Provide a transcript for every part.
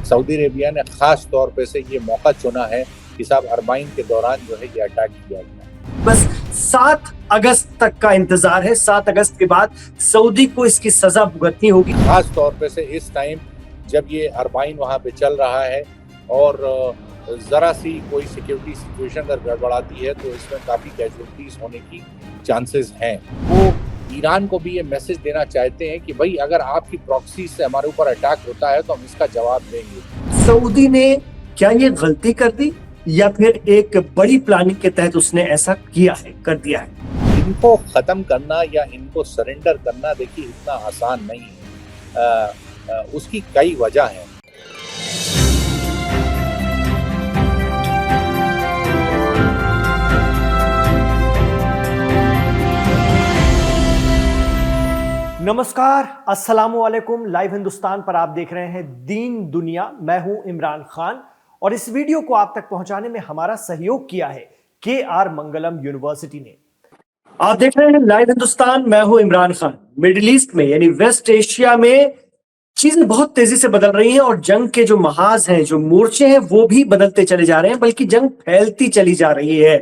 Saudi Arabia ने खास तौर पे से ये मौका चुना है कि साहब अरबाइन के दौरान जो है ये अटैक किया गया। बस 7 अगस्त तक का इंतजार है। 7 अगस्त के बाद सऊदी को इसकी सजा भुगतनी होगी। खास तौर पे से इस टाइम जब ये अरबाइन वहाँ पे चल रहा है और ज़रा सी कोई सिक्योरिटी सिचुएशन अगर गड़बड़ाती है तो इसमें काफ़ी कैजुअलिटीज होने की चांसेस हैं। वो ईरान को भी ये मैसेज देना चाहते हैं कि भाई अगर आपकी प्रॉक्सी से हमारे ऊपर अटैक होता है तो हम इसका जवाब देंगे। सऊदी ने क्या ये गलती कर दी या फिर एक बड़ी प्लानिंग के तहत उसने ऐसा किया है, कर दिया है? इनको खत्म करना या इनको सरेंडर करना देखिए इतना आसान नहीं है। उसकी कई वजह हैं। नमस्कार, अस्सलाम वालेकुम। लाइव हिंदुस्तान पर आप देख रहे हैं दीन दुनिया। मैं हूं इमरान खान और इस वीडियो को आप तक पहुंचाने में हमारा सहयोग किया है KR मंगलम यूनिवर्सिटी ने। आप देख रहे हैं लाइव हिंदुस्तान, मैं हूं इमरान खान। मिडिल ईस्ट में यानी वेस्ट एशिया में चीजें बहुत तेजी से बदल रही हैं और जंग के जो महाज हैं, जो मोर्चे हैं, वो भी बदलते चले जा रहे हैं, बल्कि जंग फैलती चली जा रही है।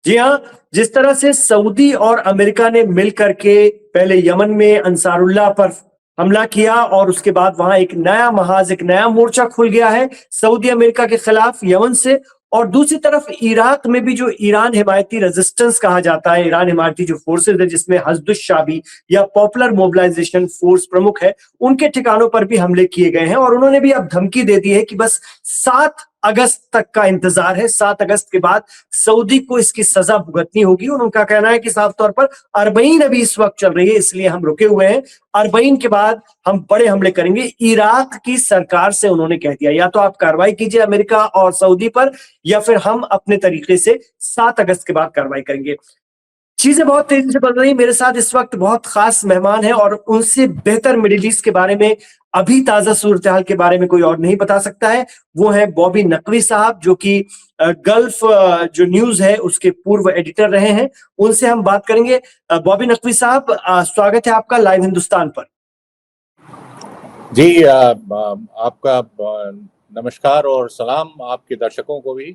जी हाँ, जिस तरह से सऊदी और अमेरिका ने मिलकर के पहले यमन में अंसारुल्लाह पर हमला किया और उसके बाद वहां एक नया महाज, एक नया मोर्चा खुल गया है सऊदी अमेरिका के खिलाफ यमन से। और दूसरी तरफ इराक में भी जो ईरान हिमायती रेजिस्टेंस कहा जाता है, ईरान हिमायती जो फोर्सेज है जिसमें हजदुश शाबी या पॉपुलर मोबिलाइजेशन फोर्स प्रमुख है, उनके ठिकानों पर भी हमले किए गए हैं। और उन्होंने भी अब धमकी दे दी है कि बस 7 अगस्त तक का इंतजार है। 7 अगस्त के बाद सऊदी को इसकी सजा भुगतनी होगी। और उनका कहना है कि साफ तौर पर अरबईन अभी इस वक्त चल रही है, इसलिए हम रुके हुए हैं। अरबईन के बाद हम बड़े हमले करेंगे। इराक की सरकार से उन्होंने कह दिया, या तो आप कार्रवाई कीजिए अमेरिका और सऊदी पर, या फिर हम अपने तरीके से 7 अगस्त के बाद कार्रवाई करेंगे। चीजें बहुत तेजी से बदल रही। मेरे साथ इस वक्त बहुत खास मेहमान हैं और उनसे बेहतर मिडिल ईस्ट के बारे में, अभी ताजा सूरत हाल के बारे में कोई और नहीं बता सकता है। वो है बॉबी नकवी साहब, जो कि गल्फ जो न्यूज है उसके पूर्व एडिटर रहे हैं। उनसे हम बात करेंगे। बॉबी नकवी साहब, स्वागत है आपका लाइव हिंदुस्तान पर। जी आपका नमस्कार और सलाम आपके दर्शकों को भी,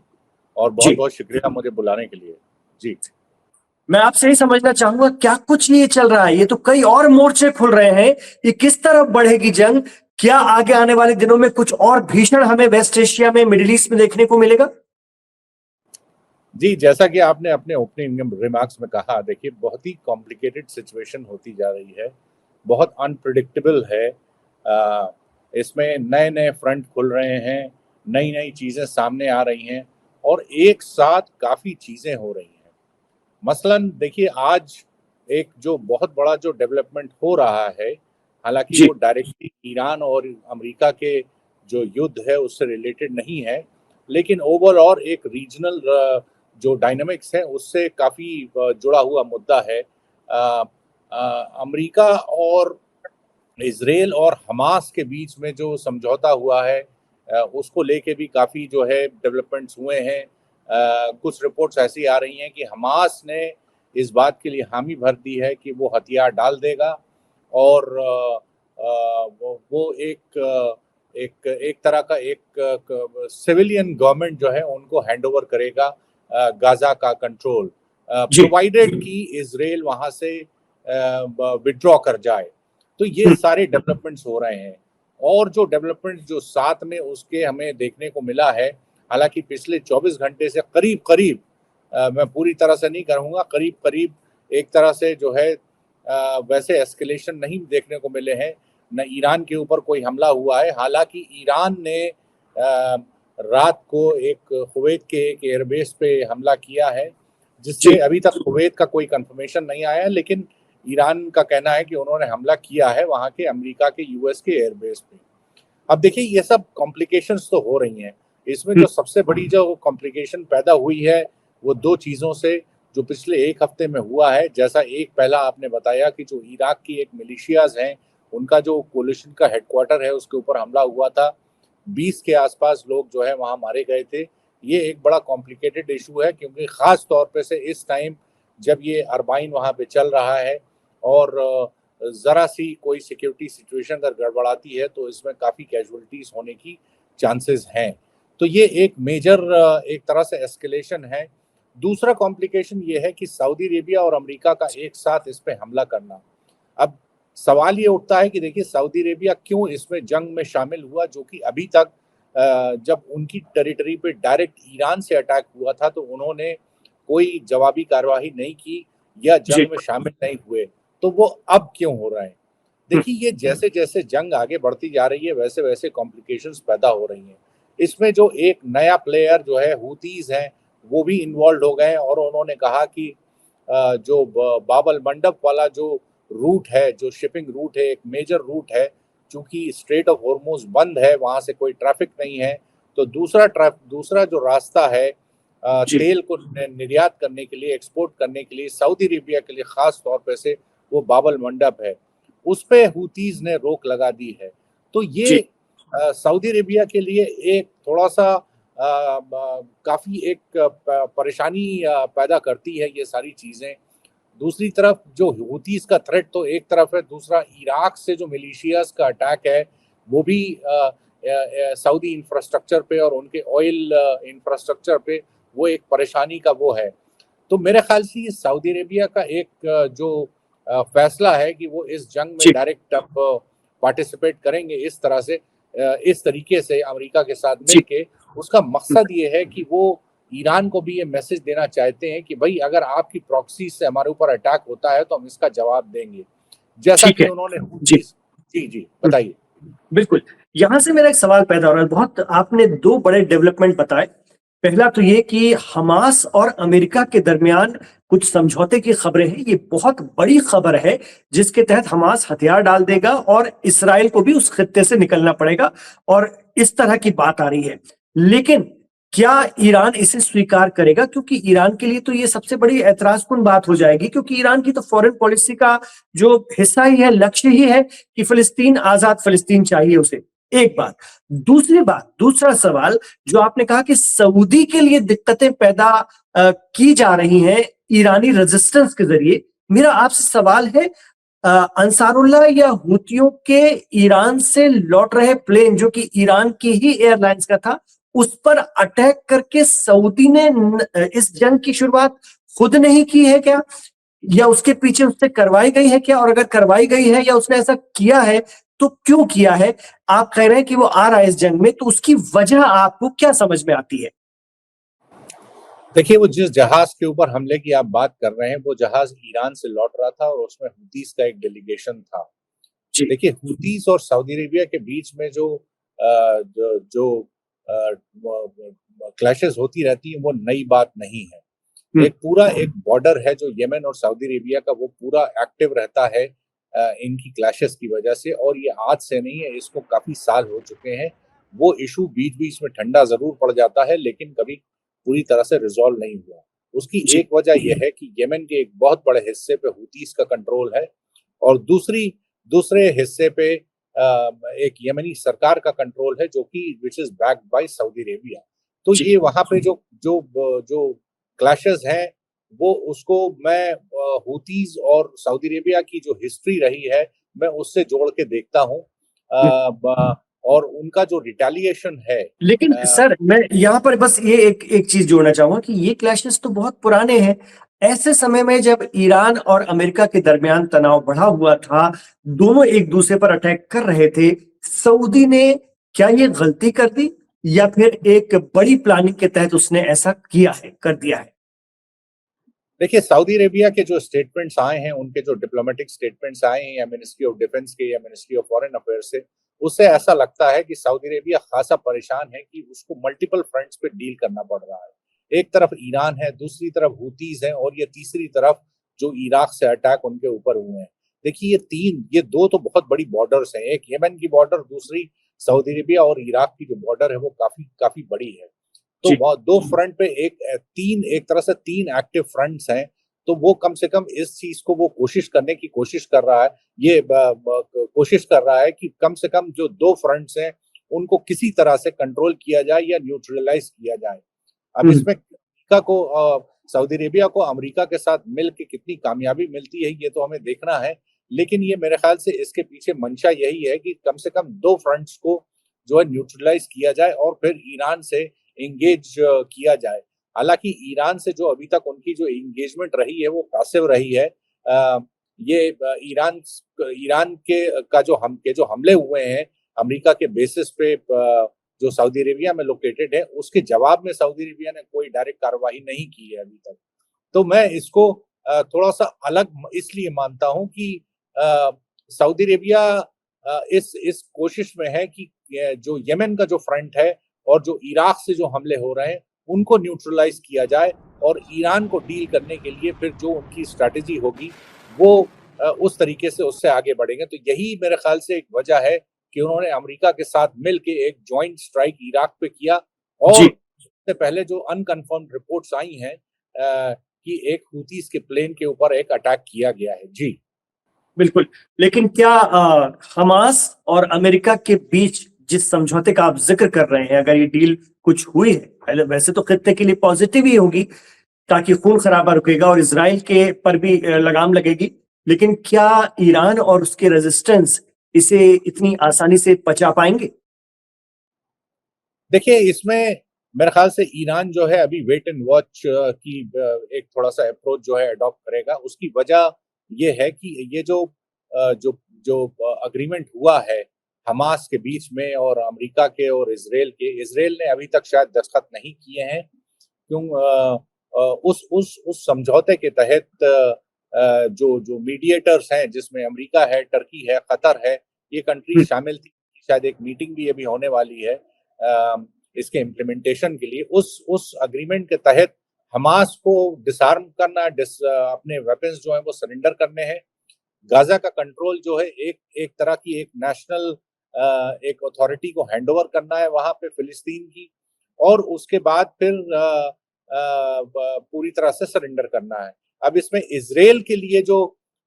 और बहुत बहुत शुक्रिया मुझे बुलाने के लिए। जी, मैं आपसे ही समझना चाहूंगा, क्या कुछ ये चल रहा है? ये तो कई और मोर्चे खुल रहे हैं। ये किस तरफ बढ़ेगी जंग? क्या आगे आने वाले दिनों में कुछ और भीषण हमें वेस्ट एशिया में, मिडिल ईस्ट में देखने को मिलेगा? जी, जैसा कि आपने अपने ओपनिंग रिमार्क्स में कहा, देखिए बहुत ही कॉम्प्लिकेटेड सिचुएशन होती जा रही है, बहुत अनप्रिडिक्टेबल है। इसमें नए नए फ्रंट खुल रहे हैं, नई नई चीज़ें सामने आ रही हैं और एक साथ काफ़ी चीज़ें हो रही हैं। मसलन देखिए, आज एक जो बहुत बड़ा जो डेवलपमेंट हो रहा है, हालांकि वो डायरेक्टली ईरान और अमेरिका के जो युद्ध है उससे रिलेटेड नहीं है, लेकिन ओवरऑल एक रीजनल जो डायनामिक्स है उससे काफ़ी जुड़ा हुआ मुद्दा है। अमेरिका और इजराइल और हमास के बीच में जो समझौता हुआ है उसको लेके भी काफ़ी जो है डेवलपमेंट्स हुए हैं। कुछ रिपोर्ट्स ऐसी आ रही हैं कि हमास ने इस बात के लिए हामी भर दी है कि वो हथियार डाल देगा और वो एक तरह का एक सिविलियन गवर्नमेंट जो है उनको हैंड ओवर करेगा गाजा का कंट्रोल, प्रोवाइडेड कि इजराइल वहां से विड्रॉ कर जाए। तो ये सारे डेवलपमेंट्स हो रहे हैं और जो डेवलपमेंट जो साथ में उसके हमें देखने को मिला है, हालांकि पिछले 24 घंटे से करीब करीब, मैं पूरी तरह से नहीं कहूँगा, करीब करीब एक तरह से जो है वैसे एस्केलेशन नहीं देखने को मिले हैं। न ईरान के ऊपर कोई हमला हुआ है, हालांकि ईरान ने रात को एक कुवैत के एक एयरबेस पे हमला किया है, जिससे अभी तक कुवैत का कोई कंफर्मेशन नहीं आया है, लेकिन ईरान का कहना है कि उन्होंने हमला किया है वहाँ के अमेरिका के यूएस के एयरबेस पे। अब देखिए, ये सब कॉम्प्लिकेशंस तो हो रही हैं। इसमें जो सबसे बड़ी जो कॉम्प्लिकेशन पैदा हुई है वो दो चीज़ों से, जो पिछले एक हफ्ते में हुआ है। जैसा एक पहला आपने बताया कि जो इराक की एक मिलिशियाज हैं, उनका जो कोलिशन का हेडक्वार्टर है उसके ऊपर हमला हुआ था, 20 के आसपास लोग जो है वहाँ मारे गए थे। ये एक बड़ा कॉम्प्लिकेटेड इशू है, क्योंकि ख़ास तौर पे से इस टाइम जब ये अरबाइन वहाँ पे चल रहा है और जरा सी कोई सिक्योरिटी सिचुएशन अगर गड़बड़ाती है तो इसमें काफी कैजुअलिटीज होने की चांसेस हैं। तो ये एक मेजर एक तरह से एस्केलेशन है। दूसरा कॉम्प्लिकेशन ये है कि सऊदी अरेबिया और अमेरिका का एक साथ इस पे हमला करना। अब सवाल ये उठता है कि देखिए सऊदी अरेबिया क्यों इसमें जंग में शामिल हुआ, जो कि अभी तक जब उनकी टेरिटरी पे डायरेक्ट ईरान से अटैक हुआ था तो उन्होंने कोई जवाबी कार्यवाही नहीं की या जी। जंग में शामिल नहीं हुए, तो वो अब क्यों हो रहे हैं? देखिए ये जैसे जैसे जंग आगे बढ़ती जा रही है वैसे वैसे कॉम्प्लिकेशंस पैदा हो रही हैं। इसमें जो एक नया प्लेयर जो है हूतीज हैं वो भी इन्वॉल्व हो गए हैं और उन्होंने कहा कि जो बाबल मंडप वाला जो रूट है, जो शिपिंग रूट है, एक मेजर रूट है, चूंकि स्ट्रेट ऑफ हॉर्मुज बंद है, वहां से कोई ट्रैफिक नहीं है, तो दूसरा जो रास्ता है जी। तेल को निर्यात करने के लिए, एक्सपोर्ट करने के लिए सऊदी अरेबिया के लिए खास तौर पे से वो बाबल मंडप है, उस पे हूतीज ने रोक लगा दी है। तो ये जी। सऊदी अरेबिया के लिए एक थोड़ा सा काफी एक परेशानी पैदा करती है ये सारी चीजें। दूसरी तरफ जो हूतीज का थ्रेट तो एक तरफ है, दूसरा इराक से जो मिलिशियाज का अटैक है वो भी सऊदी इंफ्रास्ट्रक्चर पे और उनके ऑयल इंफ्रास्ट्रक्चर पे वो एक परेशानी का वो है। तो मेरे ख्याल से ये सऊदी अरेबिया का एक जो फैसला है कि वो इस जंग में डायरेक्ट अब पार्टिसिपेट करेंगे इस तरह से, इस तरीके से अमेरिका के साथ मिलके, उसका मकसद ये है कि वो ईरान को भी ये मैसेज देना चाहते हैं कि भाई अगर आपकी प्रॉक्सी से हमारे ऊपर अटैक होता है तो हम इसका जवाब देंगे, जैसा कि उन्होंने जी जी बताइए। बिल्कुल। यहाँ से मेरा एक सवाल पैदा हो रहा है, बहुत आपने दो बड़े डेवलपमेंट बताए। पहला तो ये कि हमास और अमेरिका के दरमियान कुछ समझौते की खबरें हैं, ये बहुत बड़ी खबर है जिसके तहत हमास हथियार डाल देगा और इसराइल को भी उस खित्ते से निकलना पड़ेगा, और इस तरह की बात आ रही है। लेकिन क्या ईरान इसे स्वीकार करेगा? क्योंकि ईरान के लिए तो ये सबसे बड़ी ऐतराजकुन बात हो जाएगी, क्योंकि ईरान की तो फॉरेन पॉलिसी का जो हिस्सा ही है, लक्ष्य ही है कि फिलिस्तीन, आजाद फिलिस्तीन चाहिए उसे। एक बात। दूसरी बात, दूसरा सवाल जो आपने कहा कि सऊदी के लिए दिक्कतें पैदा की जा रही हैं ईरानी रेजिस्टेंस के जरिए, मेरा आपसे सवाल है, अंसारुल्लाह या हूतियों के ईरान से लौट रहे प्लेन जो कि ईरान की ही एयरलाइंस का था, उस पर अटैक करके सऊदी ने इस जंग की शुरुआत खुद नहीं की है क्या, या उसके पीछे उससे करवाई गई है क्या? और अगर करवाई गई है या उसने ऐसा किया है तो क्यों किया है? आप कह रहे हैं कि वो आ रहा है इस जंग में, तो उसकी वजह आपको क्या समझ में आती है? देखिए वो जिस जहाज के ऊपर हमले की आप बात कर रहे हैं वो जहाज ईरान से लौट रहा था और उसमें हूतीस का एक डेलीगेशन था। जी। देखिए हूतीस और सऊदी अरेबिया के बीच में जो क्लैशेस होती रहती है वो नई बात नहीं है। एक पूरा एक बॉर्डर है जो यमन और सऊदी अरेबिया का, वो पूरा एक्टिव रहता है इनकी क्लैशेस की वजह से, और ये आज से नहीं है, इसको काफी साल हो चुके हैं। वो इशू बीच बीच में ठंडा जरूर पड़ जाता है लेकिन कभी पूरी तरह से रिजॉल्व नहीं हुआ। उसकी एक वजह यह है कि यमन के एक बहुत बड़े हिस्से पे हूतीस का कंट्रोल है और दूसरे हिस्से पे एक यमनी सरकार का कंट्रोल है जो कि which is backed by Saudi Arabia. तो ये वहां पे जो जो जो क्लैशेस हैं वो उसको मैं हूतीज और सऊदी अरेबिया की जो हिस्ट्री रही है मैं उससे जोड़ के देखता हूँ, और उनका जो रिटेलिएशन है। लेकिन सर, मैं यहाँ पर बस ये एक चीज जोड़ना चाहूंगा कि ये क्लैशेस तो बहुत पुराने हैं। ऐसे समय में जब ईरान और अमेरिका के दरमियान तनाव बढ़ा हुआ था, दोनों एक दूसरे पर अटैक कर रहे थे, सऊदी ने क्या ये गलती कर दी या फिर एक बड़ी प्लानिंग के तहत उसने ऐसा किया है, कर दिया है? देखिए सऊदी अरेबिया के जो स्टेटमेंट्स आए हैं, उनके जो डिप्लोमेटिक स्टेटमेंट्स आए हैं या मिनिस्ट्री ऑफ डिफेंस के या मिनिस्ट्री ऑफ फॉरेन अफेयर्स से, उससे ऐसा लगता है कि सऊदी अरेबिया खासा परेशान है कि उसको मल्टीपल फ्रंट्स पे डील करना पड़ रहा है। एक तरफ ईरान है, दूसरी तरफ हूतीज है और ये तीसरी तरफ जो इराक से अटैक उनके ऊपर हुए हैं। देखिए ये दो तो बहुत बड़ी बॉर्डर्स हैं, एक यमन की बॉर्डर, दूसरी सऊदी अरेबिया और इराक की जो बॉर्डर है वो काफी काफी बड़ी है। तो दो फ्रंट पे एक तरह से तीन एक्टिव फ्रंट्स हैं। तो वो कम से कम इस चीज को वो कोशिश करने की कोशिश कर रहा है, ये कोशिश कर रहा है कि कम से कम जो दो फ्रंट्स हैं उनको किसी तरह से कंट्रोल किया जाए या न्यूट्रलाइज किया जाए। अब इसमें सऊदी अरेबिया को अमेरिका के साथ मिल के कितनी कामयाबी मिलती है ये तो हमें देखना है, लेकिन ये मेरे ख्याल से इसके पीछे मंशा यही है कि कम से कम दो फ्रंट्स को जो है न्यूट्रलाइज किया जाए और फिर ईरान से इंगेज किया जाए। हालांकि ईरान से जो अभी तक उनकी जो इंगेजमेंट रही है वो पैसिव रही है। ये ईरान ईरान के जो हमले हुए हैं अमेरिका के बेसिस पे जो सऊदी अरेबिया में लोकेटेड है, उसके जवाब में सऊदी अरेबिया ने कोई डायरेक्ट कार्रवाई नहीं की है अभी तक। तो मैं इसको थोड़ा सा अलग इसलिए मानता हूं कि सऊदी अरेबिया इस कोशिश में है कि जो यमन का जो फ्रंट है और जो इराक से जो हमले हो रहे हैं उनको न्यूट्रलाइज किया जाए और ईरान को डील करने के लिए फिर जो उनकी स्ट्रैटेजी होगी वो उस तरीके से उससे आगे बढ़ेंगे। तो यही मेरे ख्याल से एक वजह है कि उन्होंने अमेरिका के साथ मिलके एक जॉइंट स्ट्राइक इराक पे किया। और उससे पहले जो अनकन्फर्म्ड रिपोर्ट्स आई हैं कि एक हूतीस के प्लेन के ऊपर एक अटैक किया गया है। जी बिल्कुल। लेकिन क्या हमास और अमेरिका के बीच जिस समझौते का आप जिक्र कर रहे हैं, अगर ये डील कुछ हुई है, वैसे तो खित्ते के लिए पॉजिटिव ही होगी ताकि खून खराबा रुकेगा और इजराइल के पर भी लगाम लगेगी, लेकिन क्या ईरान और उसके रेजिस्टेंस इसे इतनी आसानी से पचा पाएंगे? देखिए, इसमें मेरे ख्याल से ईरान जो है अभी वेट एंड वॉच की एक थोड़ा सा अप्रोच जो है अडॉप्ट करेगा। उसकी वजह ये है कि ये जो जो अग्रीमेंट हुआ है हमास के बीच में और अमेरिका के और इजराइल ने अभी तक शायद दस्तखत नहीं किए हैं। क्यों उस समझौते के तहत जो जो मीडिएटर्स हैं जिसमें अमेरिका है, टर्की है, कतर है, ये कंट्री शामिल थी। शायद एक मीटिंग भी अभी होने वाली है इसके इम्प्लीमेंटेशन के लिए। उस अग्रीमेंट के तहत हमास को डिसआर्म करना, अपने वेपन्स जो है वो सरेंडर करने हैं। गाजा का कंट्रोल जो है एक तरह की एक नेशनल एक अथॉरिटी को हैंडओवर करना है वहां पे फिलिस्तीन की, और उसके बाद फिर पूरी तरह से सरेंडर करना है। अब इसमें इजराइल के लिए जो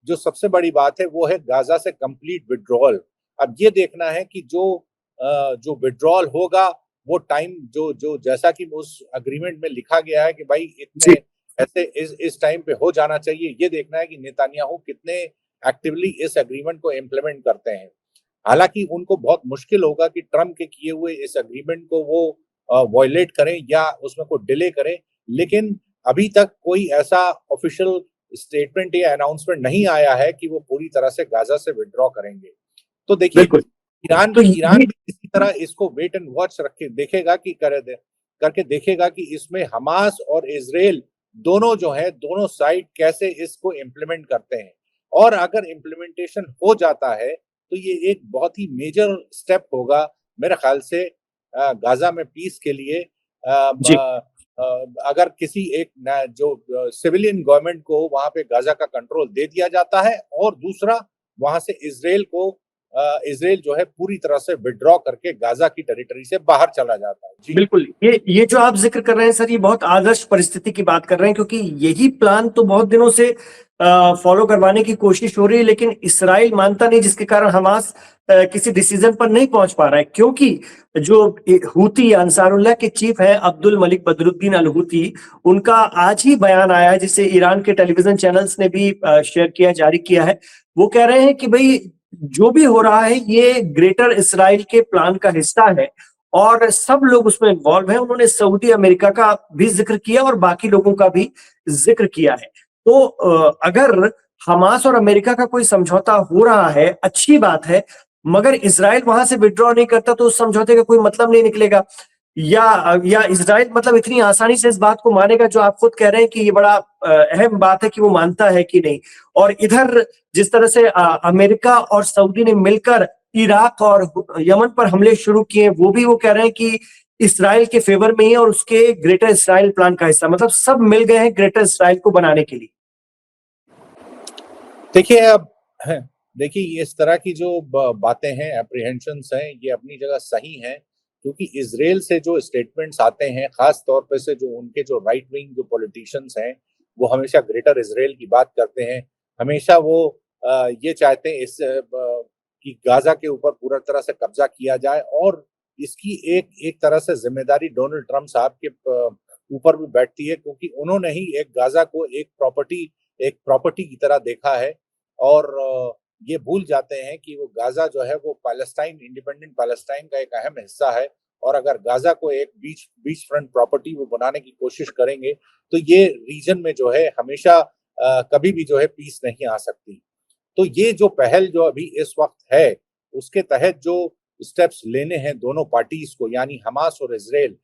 जो सबसे बड़ी बात है वो है गाजा से कंप्लीट विड्रॉल। अब ये देखना है कि जो विड्रॉल होगा वो टाइम जो जो जैसा कि उस अग्रीमेंट में लिखा गया है कि भाई इतने ऐसे इस टाइम पे हो जाना चाहिए, ये देखना है कि नेतान्याहू कितने एक्टिवली इस एग्रीमेंट को इम्प्लीमेंट करते हैं। हालांकि उनको बहुत मुश्किल होगा कि ट्रम्प के किए हुए इस एग्रीमेंट को वो वायलेट करें या उसमें कोई डिले करें, लेकिन अभी तक कोई ऐसा ऑफिशियल स्टेटमेंट या अनाउंसमेंट नहीं आया है कि वो पूरी तरह से गाजा से विड्रॉ करेंगे। तो देखिए, ईरान भी इसी तरह इसको वेट एंड वॉच रख के देखेगा कि करके देखेगा कि इसमें हमास और इजराइल दोनों जो है, दोनों साइड कैसे इसको इम्प्लीमेंट करते हैं। और अगर इम्प्लीमेंटेशन हो जाता है तो ये एक बहुत ही मेजर स्टेप होगा मेरे ख्याल से गाजा में पीस के लिए। अगर किसी एक जो सिविलियन गवर्नमेंट को वहां पे गाजा का कंट्रोल दे दिया जाता है और दूसरा वहां से इजराइल जो है पूरी तरह से विड्रॉ करके गाजा की टेरिटरी से बाहर चला जाता है। जी बिल्कुल। ये जो आप जिक्र कर रहे हैं सर, ये बहुत आदर्श परिस्थिति की बात कर रहे हैं, क्योंकि यही प्लान तो बहुत दिनों से फॉलो करवाने की कोशिश हो रही है, लेकिन इसराइल मानता नहीं, जिसके कारण हमास किसी डिसीजन पर नहीं पहुंच पा रहा है। क्योंकि जो हूती अंसारुल्लाह के चीफ हैं अब्दुल मलिक बदरुद्दीन अल हूती, उनका आज ही बयान आया है जिसे ईरान के टेलीविजन चैनल्स ने भी शेयर किया, जारी किया है। वो कह रहे हैं कि भाई जो भी हो रहा है ये ग्रेटर इसराइल के प्लान का हिस्सा है और सब लोग उसमें इन्वॉल्व हैं। उन्होंने सऊदी अमेरिका का भी जिक्र किया और बाकी लोगों का भी जिक्र किया है। तो अगर हमास और अमेरिका का कोई समझौता हो रहा है, अच्छी बात है, मगर इजराइल वहां से विड्रॉ नहीं करता तो उस समझौते का कोई मतलब नहीं निकलेगा। या इजराइल मतलब इतनी आसानी से इस बात को मानेगा, जो आप खुद कह रहे हैं कि ये बड़ा अहम बात है कि वो मानता है कि नहीं। और इधर जिस तरह से अमेरिका और सऊदी ने मिलकर इराक और यमन पर हमले शुरू किए, वो भी वो कह रहे हैं कि इसराइल के फेवर में ही और उसके ग्रेटर इसराइल प्लान का हिस्सा, मतलब सब मिल गए हैं ग्रेटर इसराइल को बनाने के लिए। देखिए, अब देखिए इस तरह की जो बातें हैं, एप्रीहेंशंस हैं, ये अपनी जगह सही हैं, क्योंकि इजराइल से जो स्टेटमेंट्स आते हैं, खास तौर पे से जो उनके जो राइट विंग जो पॉलिटिशियंस हैं, वो हमेशा ग्रेटर इजराइल की बात करते हैं। हमेशा वो ये चाहते हैं कि गाजा के ऊपर पूरा तरह से कब्जा किया जाए, और इसकी एक तरह से जिम्मेदारी डोनाल्ड ट्रम्प साहब के ऊपर भी बैठती है, क्योंकि उन्होंने ही एक गाजा को एक प्रॉपर्टी की तरह देखा है। और ये भूल जाते हैं कि वो गाजा जो है वो पैलेस्टाइन, इंडिपेंडेंट पैलेस्टाइन का एक अहम हिस्सा है, और अगर गाजा को एक बीच फ्रंट प्रॉपर्टी वो बनाने की कोशिश करेंगे तो ये रीजन में जो है हमेशा कभी भी जो है पीस नहीं आ सकती। तो ये जो पहल जो अभी इस वक्त है, उसके तहत जो स्टेप्स लेने हैं दोनों पार्टीज को, यानी हमास और इजराइल,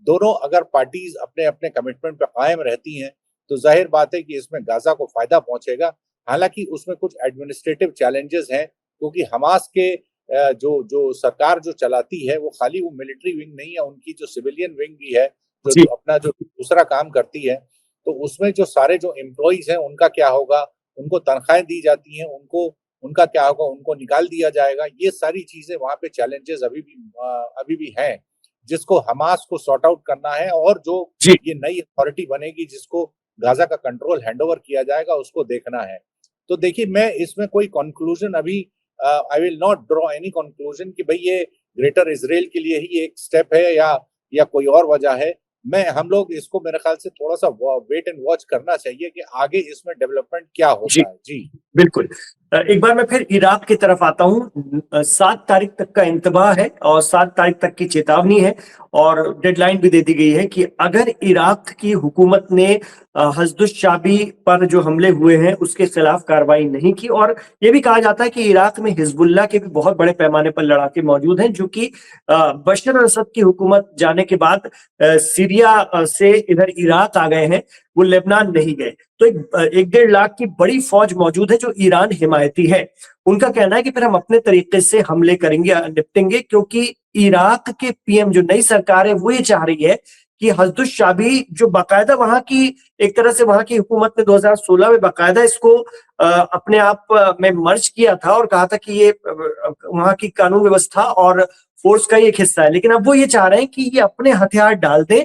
दोनों अगर पार्टीज अपने अपने कमिटमेंट पे कायम रहती हैं तो जाहिर बात है कि इसमें गाजा को फायदा पहुंचेगा। हालांकि उसमें कुछ एडमिनिस्ट्रेटिव चैलेंजेस हैं, क्योंकि हमास के जो जो सरकार जो चलाती है वो खाली वो मिलिट्री विंग नहीं है, उनकी जो सिविलियन विंग भी है, जो जी अपना जो दूसरा काम करती है। तो उसमें जो सारे जो एम्प्लॉइज हैं उनका क्या होगा, उनको तनख्वाहें दी जाती हैं, उनको उनका क्या होगा, उनको निकाल दिया जाएगा। ये सारी चीजें वहां पे चैलेंजेस अभी भी हैं, जिसको हमास को सॉर्ट आउट करना है। और जो जी ये नई अथॉरिटी बनेगी जिसको गाजा का कंट्रोल हैंडओवर किया जाएगा, उसको देखना है। तो देखिए, मैं इसमें कोई कंक्लूजन अभी, I will not draw any conclusion कि भाई ये ग्रेटर इजराइल के लिए ही एक स्टेप है या कोई और वजह है। हम लोग इसको मेरे ख्याल से थोड़ा सा वेट एंड वॉच करना चाहिए कि आगे इसमें डेवलपमेंट क्या जी होता है। जी बिल्कुल। एक बार मैं फिर इराक की तरफ आता हूँ। 7 तारीख तक का इंतबाह है और 7 तारीख तक की चेतावनी है, और डेडलाइन भी दे दी गई है कि अगर इराक की हुकूमत ने हस्दुश-शाबी पर जो हमले हुए हैं उसके खिलाफ कार्रवाई नहीं की, और ये भी कहा जाता है कि इराक में हिजबुल्लाह के भी बहुत बड़े पैमाने पर लड़ाके मौजूद हैं, जो कि बशर अल-असद की हुकूमत जाने के बाद सीरिया से इधर इराक आ गए हैं, वो लेबनान नहीं गए। तो एक 1.5 लाख की बड़ी फौज मौजूद है जो ईरान हिमायती है। उनका कहना है कि फिर हम अपने तरीके से हमले करेंगे, निपटेंगे, क्योंकि इराक के पीएम जो नई सरकार है वो ये चाह रही है कि हस्दुश शाबी जो बाकायदा वहां की, एक तरह से वहां की हुकूमत ने 2016 में बाकायदा इसको अपने आप में मर्ज किया था और कहा था कि ये वहां की कानून व्यवस्था और फोर्स का एक हिस्सा है, लेकिन अब वो ये चाह रहे हैं कि ये अपने हथियार डाल दें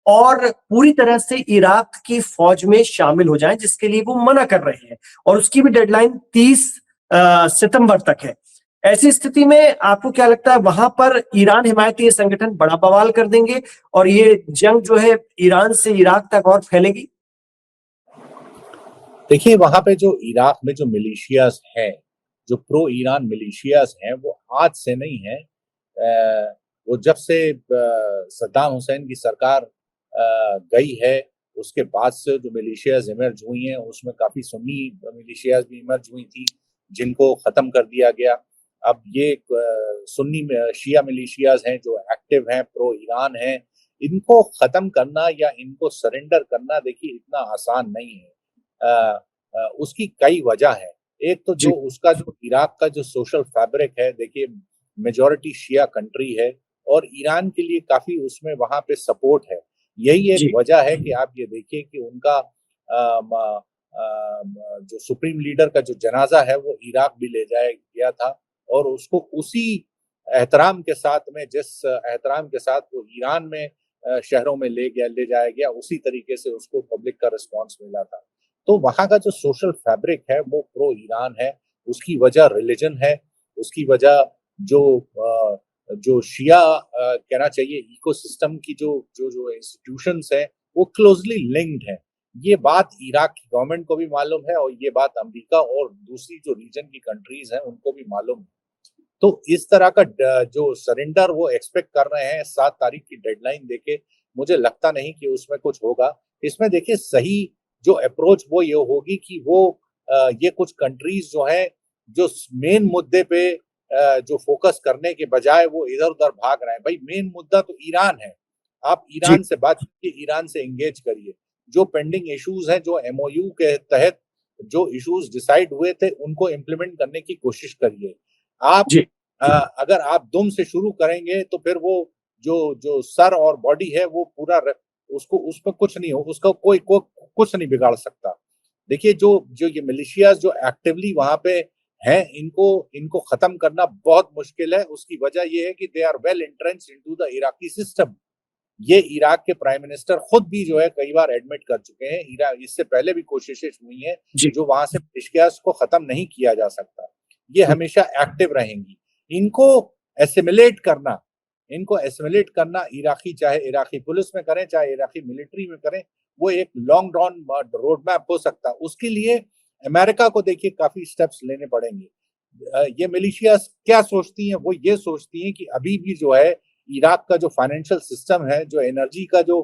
और पूरी तरह से इराक की फौज में शामिल हो जाएं, जिसके लिए वो मना कर रहे हैं, और उसकी भी डेडलाइन 30 सितंबर तक है। ऐसी स्थिति में आपको क्या लगता है, वहां पर ईरान हिमायती ये संगठन बड़ा बवाल कर देंगे और ये जंग जो है ईरान से इराक तक और फैलेगी? देखिए, वहां पे जो इराक में जो मिलिशियाज हैं, जो प्रो ईरान मिलिशियाज हैं, वो आज से नहीं है। वो जब से सद्दाम हुसैन की सरकार गई है, उसके बाद से जो मिलिशियाज इमर्ज हुई हैं, उसमें काफी सुन्नी मिलिशियाज भी इमर्ज हुई थी, जिनको खत्म कर दिया गया। अब ये सुन्नी शिया मिलिशियाज हैं जो एक्टिव हैं, प्रो ईरान हैं, इनको खत्म करना या इनको सरेंडर करना देखिए इतना आसान नहीं है। उसकी कई वजह है। एक तो जो जी उसका जो इराक का जो सोशल फैब्रिक है, देखिए मेजॉरिटी शिया कंट्री है, और ईरान के लिए काफी उसमें वहां पे सपोर्ट है। यही एक जी वजह है कि आप ये देखिए कि उनका जो सुप्रीम लीडर का जो जनाजा है वो इराक भी ले जाया गया था, और उसको उसी एहतराम के साथ में, जिस एहतराम के साथ वो ईरान में शहरों में ले जाया गया, उसी तरीके से उसको पब्लिक का रिस्पॉन्स मिला था। तो वहां का जो सोशल फैब्रिक है वो प्रो ईरान है। उसकी वजह रिलीजन है, उसकी वजह जो जो शिया कहना चाहिए इकोसिस्टम की जो जो जो इंस्टीट्यूशंस है वो क्लोजली लिंक्ड है। ये बात इराक की गवर्नमेंट को भी मालूम है, और ये बात अमेरिका और दूसरी जो रीजन की कंट्रीज हैं उनको भी मालूम है। तो इस तरह का जो सरेंडर वो एक्सपेक्ट कर रहे हैं 7 तारीख की डेडलाइन देके, मुझे लगता नहीं कि उसमें कुछ होगा। इसमें देखिए सही जो अप्रोच वो ये होगी कि वो ये कुछ कंट्रीज जो हैं, जो मेन मुद्दे पे जो फोकस करने के बजाय वो इधर उधर भाग रहे हैं। भाई मेन मुद्दा तो ईरान है, आप जी ईरान से बात कीजिए, ईरान से एंगेज करिए। जो पेंडिंग इश्यूज हैं, जो एमओयू के तहत जो इश्यूज डिसाइड हुए थे, उनको इम्प्लीमेंट करने की कोशिश करिए। आप जी अगर आप दुम से शुरू करेंगे तो फिर वो जो जो सर और बॉडी है वो उसको उस पर कुछ नहीं हो, उसका कोई कुछ नहीं बिगाड़ सकता। देखिए, जो जो ये मिलिशियाज जो एक्टिवली वहां पे हैं, इनको इनको खत्म करना बहुत मुश्किल है। उसकी वजह ये है कि they are well entrenched into the Iraqi system. ये इराक के प्राइम मिनिस्टर खुद भी जो है कई बार एडमिट कर चुके हैं। इराक इससे पहले भी कोशिशें हुई हैं, जी जो वहां से मिलिशियाज को खत्म नहीं किया जा सकता। ये हमेशा एक्टिव रहेंगी। इनको एसिमिलेट करना इनको एसिमिलेट करना इराकी, चाहे इराकी पुलिस में करें, चाहे इराकी मिलिट्री में करें, वो एक लॉन्ग ड्रॉन रोड मैप हो सकता है। उसके लिए अमेरिका को देखिए काफी स्टेप्स लेने पड़ेंगे। ये मिलिशियाज क्या सोचती हैं, वो ये सोचती हैं कि अभी भी जो है इराक का जो फाइनेंशियल सिस्टम है, जो एनर्जी का जो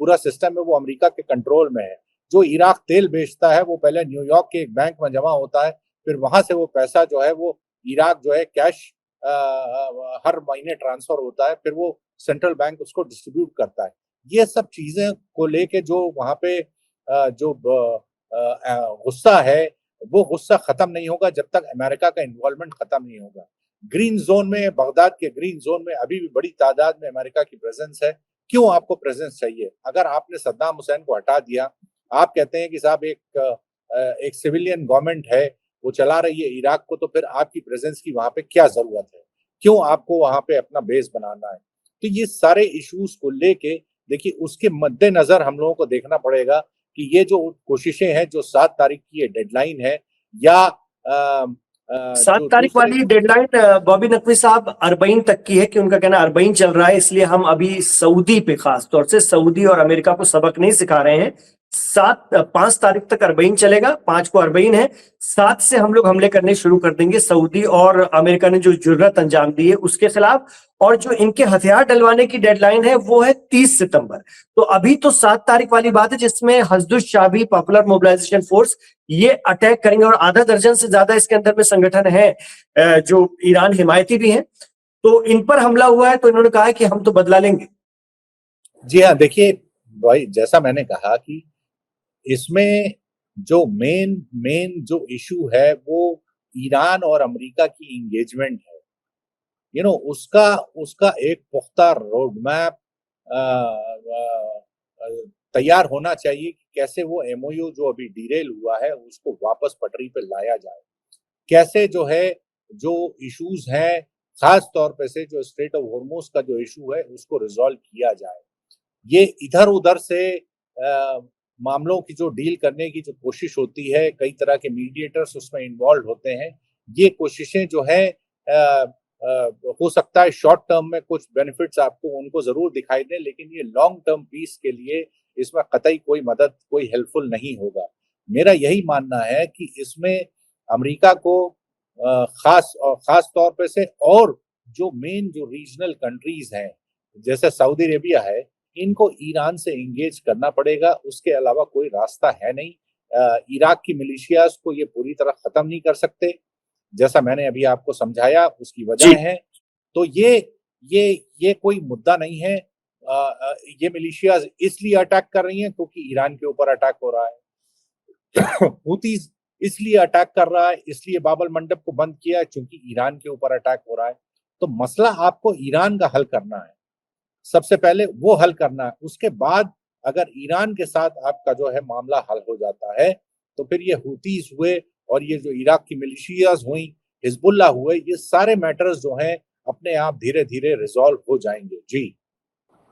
पूरा सिस्टम है, वो अमेरिका के कंट्रोल में है। जो इराक तेल बेचता है वो पहले न्यूयॉर्क के एक बैंक में जमा होता है, फिर वहां से वो पैसा जो है वो इराक जो है कैश हर महीने ट्रांसफर होता है, फिर वो सेंट्रल बैंक उसको डिस्ट्रीब्यूट करता है। ये सब चीजें को लेके जो वहां पे जो गुस्सा है, वो गुस्सा खत्म नहीं होगा जब तक अमेरिका का इन्वॉल्वमेंट खत्म नहीं होगा। ग्रीन जोन में, बगदाद के ग्रीन जोन में अभी भी बड़ी तादाद में अमेरिका की प्रेजेंस है। क्यों आपको प्रेजेंस चाहिए? अगर आपने सद्दाम हुसैन को हटा दिया, आप कहते हैं कि साहब एक सिविलियन गवर्नमेंट है, वो चला रही है इराक को, तो फिर आपकी प्रेजेंस की वहां पे क्या जरूरत है? क्यों आपको वहां पे अपना बेस बनाना है? तो ये सारे इश्यूज को लेके देखिए, उसके मद्देनजर हम लोगों को देखना पड़ेगा कि ये जो कोशिशें हैं, जो 7 तारीख की ये डेडलाइन है, या 7 तारीख वाली डेडलाइन बॉबी नकवी साहब अरबईन तक की है कि उनका कहना अरबईन चल रहा है, इसलिए हम अभी सऊदी पे खास तौर से सऊदी और अमेरिका को सबक नहीं सिखा रहे हैं। 5 तारीख तक अरबईन चलेगा, 5 को अरबईन है, 7 से हम लोग हमले करने शुरू कर देंगे सऊदी और अमेरिका ने जो जुर्रत अंजाम दी है उसके खिलाफ। और जो इनके हथियार डलवाने की डेडलाइन है वो है 30 सितंबर। तो अभी तो 7 तारीख वाली बात है जिसमें हजदुश शाबी पॉपुलर मोबिलाइजेशन फोर्स ये अटैक करेंगे और आधा दर्जन से ज्यादा इसके अंदर में संगठन है जो ईरान हिमायती भी हैं। तो इन पर हमला हुआ है तो इन्होंने कहा है कि हम तो बदला लेंगे। जी हाँ, देखिए भाई, जैसा मैंने कहा कि इसमें जो मेन मेन जो इशू है वो ईरान और अमेरिका की इंगेजमेंट है। उसका उसका एक पुख्ता रोड मैप तैयार होना चाहिए कि कैसे वो एमओयू जो अभी डिरेल हुआ है उसको वापस पटरी पे लाया जाए। कैसे जो है, जो इश्यूज हैं, खास तौर पे से जो स्ट्रेट ऑफ हॉर्मुज का जो इशू है उसको रिजॉल्व किया जाए। ये इधर उधर से मामलों की जो डील करने की जो कोशिश होती है, कई तरह के मीडिएटर्स उसमें इन्वॉल्व होते हैं। ये कोशिशें जो है हो सकता है शॉर्ट टर्म में कुछ बेनिफिट्स आपको उनको जरूर दिखाई दें, लेकिन ये लॉन्ग टर्म पीस के लिए इसमें कतई कोई मदद, कोई हेल्पफुल नहीं होगा। मेरा यही मानना है कि इसमें अमेरिका को खास तौर पे से, और जो मेन जो रीजनल कंट्रीज हैं जैसे सऊदी अरेबिया है, इनको ईरान से एंगेज करना पड़ेगा। उसके अलावा कोई रास्ता है नहीं। इराक की मिलिशियाज को ये पूरी तरह खत्म नहीं कर सकते, जैसा मैंने अभी आपको समझाया उसकी वजह है। तो ये कोई मुद्दा नहीं है। ये मिलिशियाज इसलिए अटैक कर रही हैं क्योंकि ईरान के ऊपर अटैक हो रहा है। हूतीज इसलिए अटैक कर रहा है, इसलिए बाबल मंडप को बंद किया है क्योंकि ईरान के ऊपर अटैक हो रहा है। तो मसला आपको ईरान का हल करना है, सबसे पहले वो हल करना है। उसके बाद अगर ईरान के साथ आपका जो है मामला हल हो जाता है, तो फिर ये हूतीज हुए और ये जो इराक की मिलिशियाज हुई, हिजबुल्लाह हुए, ये सारे मैटर्स जो हैं अपने आप धीरे धीरे रिजॉल्व हो जाएंगे। जी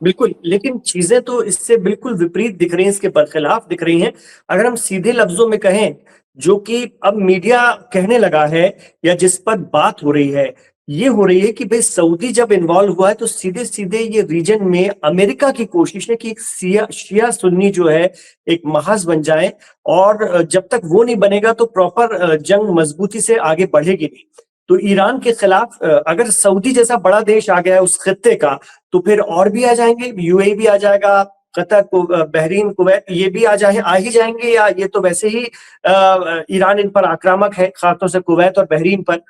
बिल्कुल, लेकिन चीजें तो इससे बिल्कुल विपरीत दिख रही हैं, इसके बरखिलाफ दिख रही हैं। अगर हम सीधे लफ्जों में कहें, जो कि अब मीडिया कहने लगा है या जिस पर बात हो रही है, ये हो रही है कि भाई सऊदी जब इन्वॉल्व हुआ है तो सीधे सीधे ये रीजन में अमेरिका की कोशिश है कि एक शिया सुन्नी जो है एक महाज बन जाए, और जब तक वो नहीं बनेगा तो प्रॉपर जंग मजबूती से आगे बढ़ेगी नहीं। तो ईरान के खिलाफ अगर सऊदी जैसा बड़ा देश आ गया है उस खित्ते का, तो फिर और भी आ जाएंगे, यूएई भी आ जाएगा, कतर, बहरीन, कुवैत, ये भी आ ही जाएंगे, या ये तो वैसे ही ईरान इन पर आक्रामक है, खासतौर से कुवैत और बहरीन पर।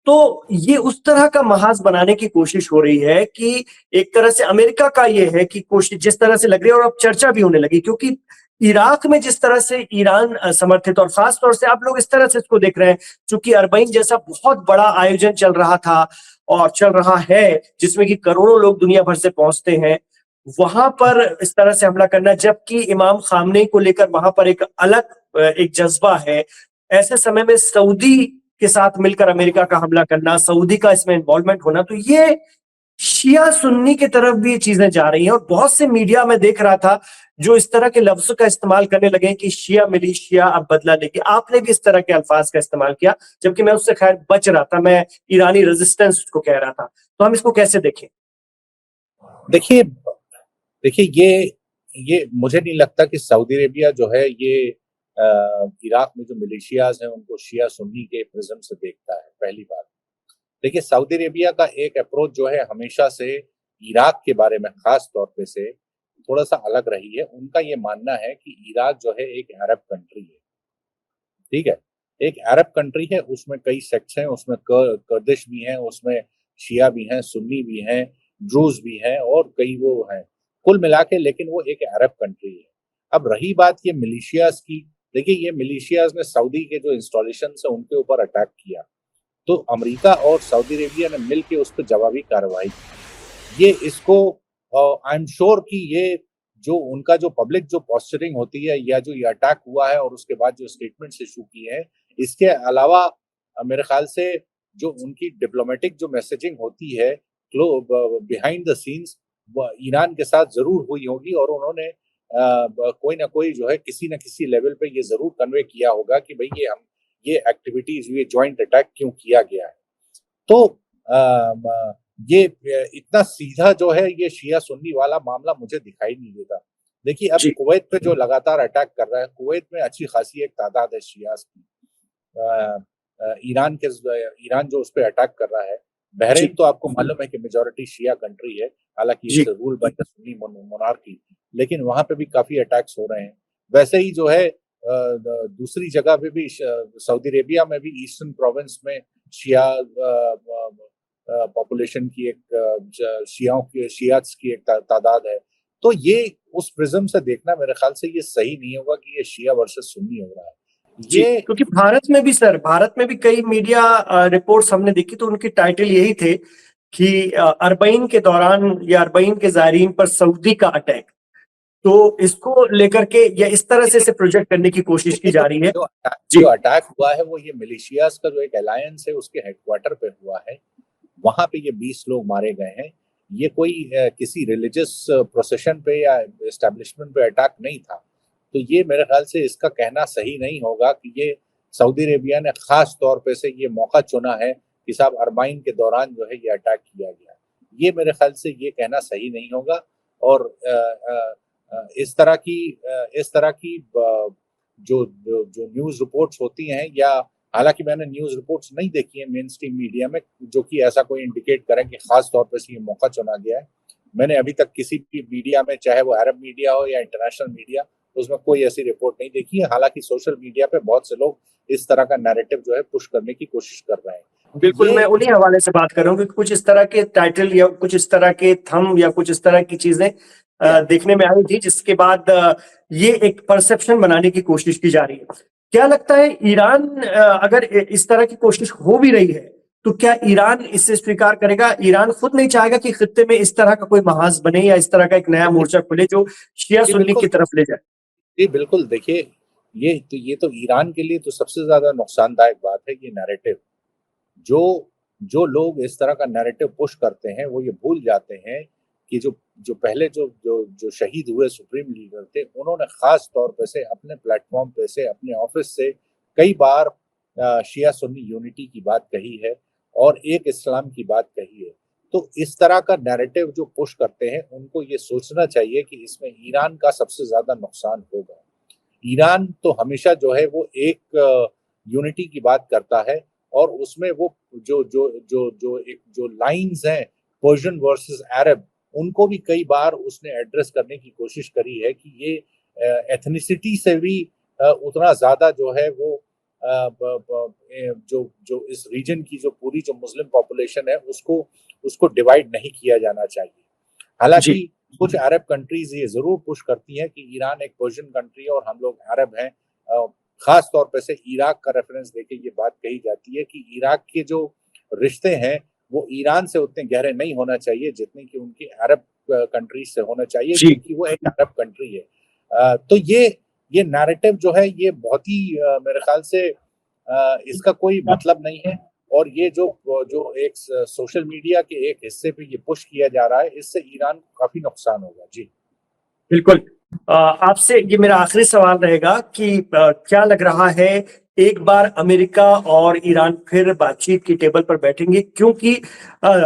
तो ये उस तरह का महाज बनाने की कोशिश हो रही है कि एक तरह से अमेरिका का ये है कि कोशिश जिस तरह से लग रही है, और अब चर्चा भी होने लगी, क्योंकि इराक में जिस तरह से ईरान समर्थित, और खास तौर से आप लोग इस तरह से इसको देख रहे हैं, चूंकि अरबईन जैसा बहुत बड़ा आयोजन चल रहा था और चल रहा है, जिसमें कि करोड़ों लोग दुनिया भर से पहुंचते हैं, वहां पर इस तरह से हमला करना, जबकि इमाम खामनेई को लेकर वहां पर एक अलग एक जज्बा है। ऐसे समय में सऊदी के साथ मिलकर अमेरिका का हमला करना, सऊदी का इसमें इन्वॉल्वमेंट होना, तो ये शिया सुन्नी की तरफ भी ये चीजें जा रही हैं। और बहुत से मीडिया में देख रहा था जो इस तरह के लफ्जों का इस्तेमाल करने लगे कि शिया मिलिशिया अब बदला लेगी। आपने भी इस तरह के अल्फाज का इस्तेमाल किया, जबकि मैं उससे खैर बच रहा था, मैं ईरानी रेजिस्टेंस को कह रहा था। तो हम इसको कैसे देखें? देखिए ये मुझे नहीं लगता कि सऊदी अरेबिया जो है ये इराक में जो मिलिशियाज हैं उनको शिया सुन्नी के प्रिज्म से देखता है, पहली बात। देखिए, सऊदी अरेबिया का एक अप्रोच जो है हमेशा से इराक के बारे में खास तौर पे से थोड़ा सा अलग रही है। उनका ये मानना है कि इराक जो है एक अरब कंट्री है, ठीक है, एक अरब कंट्री है, उसमें कई सेक्ट्स हैं, उसमें कुर्दिश भी हैं, उसमें शिया भी हैं, सुन्नी भी हैं, ड्रूज भी हैं और कई वो हैं, कुल मिला के लेकिन वो एक अरब कंट्री है। अब रही बात ये मिलिशियाज की, देखिए ये मिलिशियाज ने सऊदी के जो इंस्टॉलेशन है उनके ऊपर अटैक किया, तो अमेरिका और सऊदी अरेबिया ने मिलकर उस पर जवाबी कार्रवाई की। ये इसको आई एम श्योर कि ये जो उनका जो पब्लिक जो पोस्चरिंग होती है या जो ये अटैक हुआ है और उसके बाद जो स्टेटमेंट्स इशू किए हैं, इसके अलावा मेरे ख्याल से जो उनकी डिप्लोमेटिक जो मैसेजिंग होती है बिहाइंड द सीन्स ईरान के साथ जरूर हुई होगी और उन्होंने कोई ना कोई जो है किसी न किसी लेवल पे ये जरूर कन्वे किया होगा कि भाई ये एक्टिविटीज ये जॉइंट अटैक क्यों किया गया है। तो ये इतना सीधा जो है ये शिया सुन्नी वाला मामला मुझे दिखाई नहीं देता। देखिए अब कुवैत पे जो लगातार अटैक कर रहा है, कुवैत में अच्छी खासी एक तादाद है शियास की। ईरान जो उस पर अटैक कर रहा है, बहरीन तो आपको मालूम है कि मेजोरिटी शिया कंट्री है, हालांकि it's rule by the Sunni monarchy, लेकिन वहां पे भी काफी अटैक्स हो रहे हैं। वैसे ही जो है दूसरी जगह पे भी सऊदी अरेबिया में भी ईस्टर्न प्रोविंस में शिया पॉपुलेशन की एक शियाट्स की एक तादाद है। तो ये उस प्रिज्म से देखना मेरे ख्याल से ये सही नहीं होगा कि ये शिया वर्सेस सुन्नी हो रहा है। ये क्योंकि भारत में भी सर, भारत में भी कई मीडिया रिपोर्ट्स हमने देखी तो उनके टाइटल यही थे कि अरबईन के दौरान या अरबईन के ज़ायरीन पर सऊदी का अटैक, तो इसको लेकर के या इस तरह से प्रोजेक्ट करने की कोशिश की जा रही है। जो अटैक हुआ है वो ये मिलिशियाज का जो एक अलायंस है उसके हेडक्वार्टर पे हुआ है, वहां पे ये 20 लोग मारे गए हैं। ये कोई किसी रिलीजियस प्रोसेशन पे या एस्टेब्लिशमेंट पे अटैक नहीं था। तो ये मेरे ख्याल से इसका कहना सही नहीं होगा कि ये सऊदी अरेबिया ने खास तौर पे से ये मौका चुना है कि साहब अरबाइन के दौरान जो है ये अटैक किया गया। ये मेरे ख्याल से ये कहना सही नहीं होगा। और इस तरह की जो न्यूज रिपोर्ट्स होती हैं, या हालांकि मैंने न्यूज रिपोर्ट्स नहीं देखी है मेन स्ट्रीम मीडिया में जो कि ऐसा कोई इंडिकेट करें कि खास तौर पर ये मौका चुना गया है, मैंने अभी तक किसी भी मीडिया में, चाहे वो अरब मीडिया हो या इंटरनेशनल मीडिया, उसमें कोई ऐसी रिपोर्ट नहीं देखी है। हालांकि सोशल मीडिया पे बहुत से लोग इस तरह का नैरेटिव जो है पुश करने की कोशिश कर रहे हैं। बिल्कुल, मैं उन्हीं हवाले से बात कर रहा हूँ कि कुछ इस तरह के टाइटल या कुछ इस तरह के थंब या कुछ इस तरह की चीजें देखने में आई थी, जिसके बाद ये एक परसेप्शन बनाने की कोशिश की जा रही है। क्या लगता है ईरान, अगर इस तरह की कोशिश हो भी रही है तो क्या ईरान इसे स्वीकार करेगा? ईरान खुद नहीं चाहेगा कि खित्ते में इस तरह का कोई महाज बने या इस तरह का एक नया मोर्चा खुले जो शिया सुन्नी की तरफ ले जाए? जी बिल्कुल, देखिए ये तो ईरान के लिए तो सबसे ज्यादा नुकसानदायक बात है ये नैरेटिव। जो लोग इस तरह का नैरेटिव पुश करते हैं वो ये भूल जाते हैं कि जो पहले जो शहीद हुए सुप्रीम लीडर थे, उन्होंने खास तौर पे से अपने प्लेटफॉर्म पे से, अपने ऑफिस से कई बार शिया सुन्नी यूनिटी की बात कही है और एक इस्लाम की बात कही है। तो इस तरह का नैरेटिव जो पुश करते हैं उनको ये सोचना चाहिए कि इसमें ईरान का सबसे ज्यादा नुकसान होगा। ईरान तो हमेशा जो है वो एक यूनिटी की बात करता है और उसमें वो जो लाइंस हैं पर्शियन वर्सेस अरब, उनको भी कई बार उसने एड्रेस करने की कोशिश करी है कि ये एथनिसिटी से भी उतना ज्यादा जो है वो जो इस रीजन की जो पूरी जो मुस्लिम पॉपुलेशन है उसको डिवाइड नहीं किया जाना चाहिए। हालांकि कुछ अरब कंट्रीज ये जरूर पुश करती हैं कि ईरान एक पर्शियन कंट्री है और हम लोग अरब हैं। खास तौर पर से इराक का रेफरेंस देके ये बात कही जाती है कि इराक के जो रिश्ते हैं वो ईरान से उतने गहरे नहीं होना चाहिए जितने कि उनकी अरब कंट्रीज से होना चाहिए, क्योंकि वो एक अरब कंट्री है। तो ये नैरेटिव जो है ये बहुत ही मेरे ख्याल से इसका कोई मतलब नहीं है। और ये जो एक सोशल मीडिया के एक हिस्से पे ये पुश किया जा रहा है, इससे ईरान को काफी नुकसान होगा। जी बिल्कुल। आपसे ये मेरा आखिरी सवाल रहेगा कि क्या लग रहा है एक बार अमेरिका और ईरान फिर बातचीत की टेबल पर बैठेंगे, क्योंकि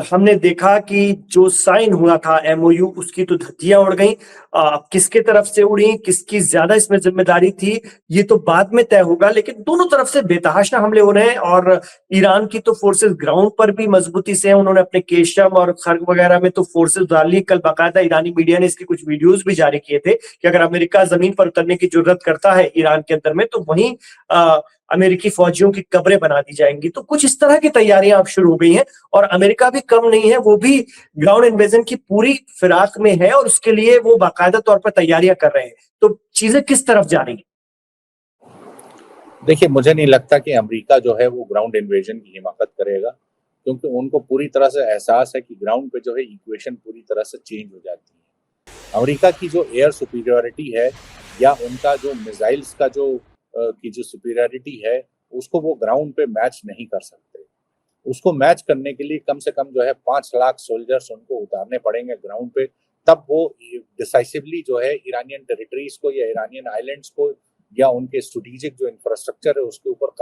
हमने देखा कि जो साइन हुआ था एमओयू, उसकी तो धज्जियां उड़ गई। किसके तरफ से उड़ी, किसकी ज्यादा इसमें जिम्मेदारी थी, ये तो बाद में तय होगा, लेकिन दोनों तरफ से बेतहाशा हमले हो रहे हैं। और ईरान की तो फोर्सेस ग्राउंड पर भी मजबूती से हैं, उन्होंने अपने केशम और खर्ग वगैरह में तो फोर्सेस डाल ली। कल बाकायदा ईरानी मीडिया ने इसके कुछ वीडियोस भी जारी किए थे कि अगर अमेरिका जमीन पर उतरने की जरूरत करता है ईरान के अंदर में, तो वहीं अमेरिकी फौजियों की कब्रें बना दी जाएंगी। तो कुछ इस तरह की तैयारियां अब शुरू हो गई हैं, और अमेरिका भी कम नहीं है, वो भी ग्राउंड इन्वेजन की पूरी फिराक में है, और उसके लिए वो बाकायदा तौर पर तैयारियां कर रहे हैं। तो चीजें किस तरफ जा रही हैं? देखिए, मुझे नहीं लगता कि अमेरिका जो है वो ग्राउंड इन्वेजन की हिमाकत करेगा, क्योंकि उनको पूरी तरह से एहसास है कि ग्राउंड पे जो है इक्वेशन पूरी तरह से चेंज हो जाती है। अमेरिका की जो एयर सुपीरियरिटी है या उनका जो मिसाइल्स का जो सुपीरियरिटी है, उसको वो ग्राउंड पे मैच नहीं कर सकते। उसको मैच करने के लिए कम से कम जो है 5 लाख सोल्जर्स उनको उतारने पड़ेंगे ग्राउंड पे, तब वो डिसाइसिवली जो है ईरानियन टेरिटरीज को या ईरानियन आइलैंड्स को या उनके स्ट्रेटेजिक जो इंफ्रास्ट्रक्चर है उसके ऊपर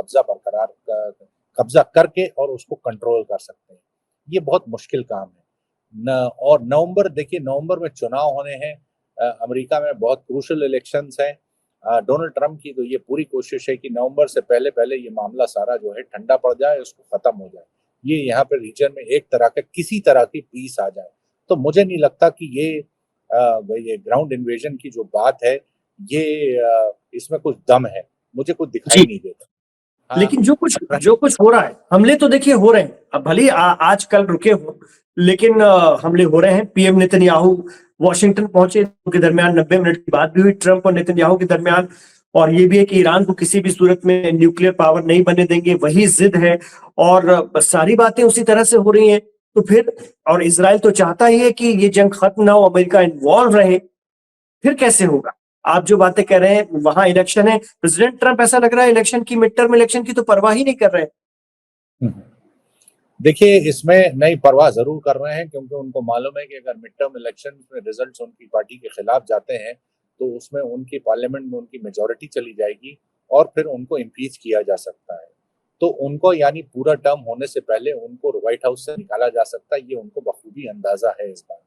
कब्जा करके और उसको कंट्रोल कर सकते हैं। ये बहुत मुश्किल काम है और नवंबर, देखिए नवंबर में चुनाव होने हैं अमेरिका में, बहुत क्रूशल इलेक्शंस हैं। डोनाल्ड ट्रंप की तो ये पूरी कोशिश है कि नवंबर से पहले पहले ये मामला सारा जो है ठंडा पड़ जाए, उसको खत्म हो जाए, ये यहाँ पे रीजन में एक तरह का किसी तरह की पीस आ जाए। तो मुझे नहीं लगता कि ये ग्राउंड इन्वेजन की जो बात है ये इसमें कुछ दम है, मुझे कुछ दिखाई नहीं देता। हाँ, लेकिन जो कुछ हो रहा है, हमले तो देखिए हो रहे हैं, अब भले ही आज कल रुके हो, लेकिन हमले हो रहे हैं। पीएम नेतन्याहू वॉशिंगटन पहुंचे, उनके दरमियान 90 मिनट की बात भी हुई ट्रंप और नेतन्याहू के दरमियान। और ये भी है कि ईरान को किसी भी सूरत में न्यूक्लियर पावर नहीं बनने देंगे, वही जिद है। और सारी बातें उसी तरह से हो रही हैं। तो फिर, और इजराइल तो चाहता ही है कि ये जंग खत्म ना हो, अमेरिका इन्वॉल्व रहे। फिर कैसे होगा? आप जो बातें कह रहे हैं, वहां इलेक्शन है, प्रेसिडेंट ट्रंप ऐसा लग रहा है इलेक्शन की, मिड टर्म इलेक्शन की तो परवाह ही नहीं कर रहे हैं। देखिए, इसमें नई परवाह जरूर कर रहे हैं, क्योंकि उनको मालूम है कि अगर मिड टर्म इलेक्शन में रिजल्ट्स उनकी पार्टी के खिलाफ जाते हैं तो उसमें उनकी पार्लियामेंट में उनकी मेजोरिटी चली जाएगी और फिर उनको इम्पीच किया जा सकता है। तो उनको, यानी पूरा टर्म होने से पहले उनको व्हाइट हाउस से निकाला जा सकता है, ये उनको बखूबी अंदाजा है इस बात।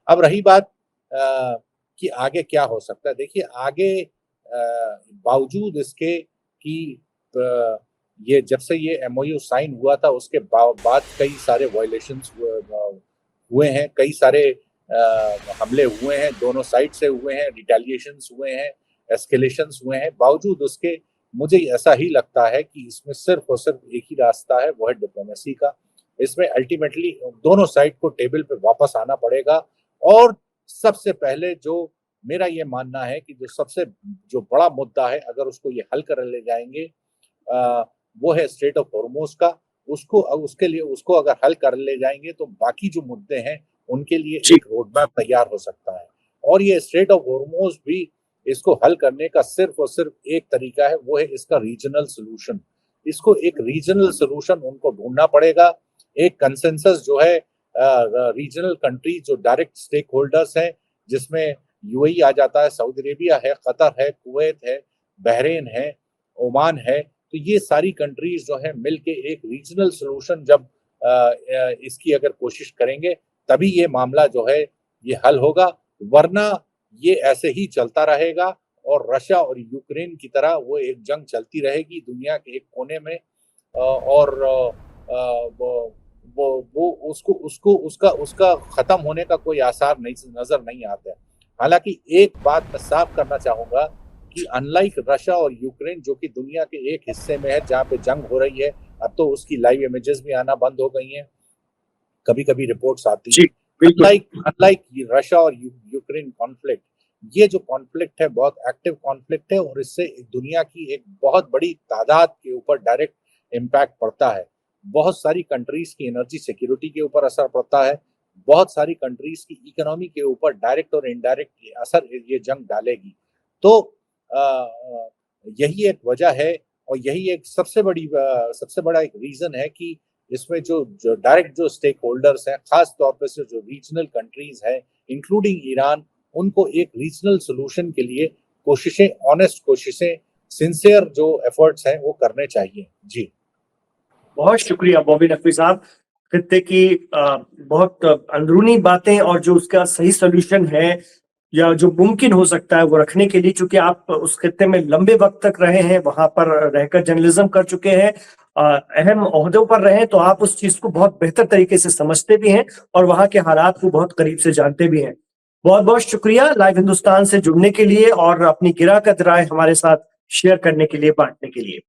अब रही बात कि आगे क्या हो सकता है, देखिए आगे बावजूद इसके कि ये जब से ये एमओयू साइन हुआ था उसके बाद कई सारे वायलेशंस हुए हैं, कई सारे हमले हुए हैं, दोनों साइड से हुए हैं, रिटेलिएशंस हुए हैं, एस्केलेशंस हुए हैं। बावजूद उसके मुझे ऐसा ही लगता है कि इसमें सिर्फ और सिर्फ एक ही रास्ता है, वो है डिप्लोमेसी का। इसमें अल्टीमेटली दोनों साइड को टेबल पे वापस आना पड़ेगा। और सबसे पहले जो मेरा ये मानना है कि जो बड़ा मुद्दा है, अगर उसको ये हल कर ले जाएंगे, वो है स्ट्रेट ऑफ हॉर्मुज का। उसको अगर हल कर ले जाएंगे तो बाकी जो मुद्दे हैं उनके लिए एक रोड मैप तैयार हो सकता है। और ये स्ट्रेट ऑफ हॉर्मुज भी, इसको हल करने का सिर्फ और सिर्फ एक तरीका है, वो है इसका रीजनल सोल्यूशन। इसको एक रीजनल सोल्यूशन उनको ढूंढना पड़ेगा, एक कंसेंसस जो है रीजनल कंट्रीज जो डायरेक्ट स्टेक होल्डर्स हैं, जिसमें यूएई आ जाता है, सऊदी अरेबिया है, कतर है, कुवैत है, बहरीन है, ओमान है। तो ये सारी कंट्रीज जो है मिलके एक रीजनल सोल्यूशन जब इसकी अगर कोशिश करेंगे, तभी ये मामला जो है ये हल होगा, वरना ये ऐसे ही चलता रहेगा और रशिया और यूक्रेन की तरह वो एक जंग चलती रहेगी दुनिया के एक कोने में। और वो उसका खत्म होने का कोई आसार नजर नहीं आता है। हालांकि एक बात मैं साफ करना चाहूंगा कि अनलाइक रशिया और यूक्रेन, जो कि दुनिया के एक हिस्से में है जहां पे जंग हो रही है, अब तो उसकी लाइव इमेजेस भी आना बंद हो गई हैं, कभी कभी रिपोर्ट्स आती है। अनलाइक रशिया और यूक्रेन कॉन्फ्लिक्ट, ये जो कॉन्फ्लिक्ट है बहुत एक्टिव कॉन्फ्लिक्ट है और इससे दुनिया की एक बहुत बड़ी तादाद के ऊपर डायरेक्ट इम्पैक्ट पड़ता है। बहुत सारी कंट्रीज की एनर्जी सिक्योरिटी के ऊपर असर पड़ता है, बहुत सारी कंट्रीज की इकोनॉमी के ऊपर डायरेक्ट और इनडायरेक्ट असर ये जंग डालेगी। तो यही एक वजह है और यही एक सबसे बड़ा एक रीजन है कि इसमें जो डायरेक्ट जो स्टेक होल्डर्स हैं, खास तौर पर से जो रीजनल कंट्रीज हैं इंक्लूडिंग ईरान, उनको एक रीजनल सोल्यूशन के लिए ऑनेस्ट कोशिशें सिंसियर जो एफर्ट्स हैं वो करने चाहिए। जी बहुत शुक्रिया बॉबी नकवी साहब। खित्ते की बहुत अंदरूनी बातें और जो उसका सही सोल्यूशन है या जो मुमकिन हो सकता है वो रखने के लिए, चूंकि आप उस खित्ते में लंबे वक्त तक रहे हैं, वहां पर रहकर जर्नलिज्म कर चुके हैं, अहम ओहदों पर रहे, तो आप उस चीज को बहुत बेहतर तरीके से समझते भी हैं और वहां के हालात को बहुत करीब से जानते भी हैं। बहुत बहुत शुक्रिया लाइव हिंदुस्तान से जुड़ने के लिए और अपनी गिराकत राय हमारे साथ शेयर करने के लिए, बांटने के लिए।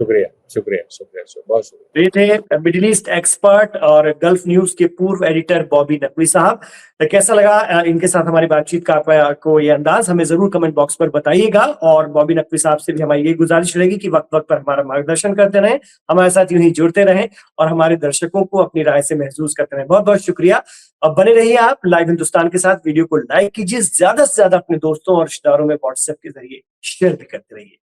शुक्रिया शुक्रिया शुक्रिया बहुत शुक्रिया। ये थे मिडिल ईस्ट एक्सपर्ट और गल्फ न्यूज के पूर्व एडिटर बॉबी नकवी साहब। तो कैसा लगा इनके साथ हमारी बातचीत का आपको ये अंदाज, हमें जरूर कमेंट बॉक्स पर बताइएगा। और बॉबी नकवी साहब से भी हमारी ये गुजारिश रहेगी कि वक्त वक्त पर हमारा मार्गदर्शन करते रहें, हमारे साथ यूं ही जुड़ते रहें और हमारे दर्शकों को अपनी राय से महसूस करते रहें। बहुत बहुत शुक्रिया। अब बने रहिए आप लाइव हिंदुस्तान के साथ। वीडियो को लाइक कीजिए, ज्यादा से ज्यादा अपने दोस्तों और रिश्तेदारों में व्हाट्सएप के जरिए शेयर भी करते रहिए।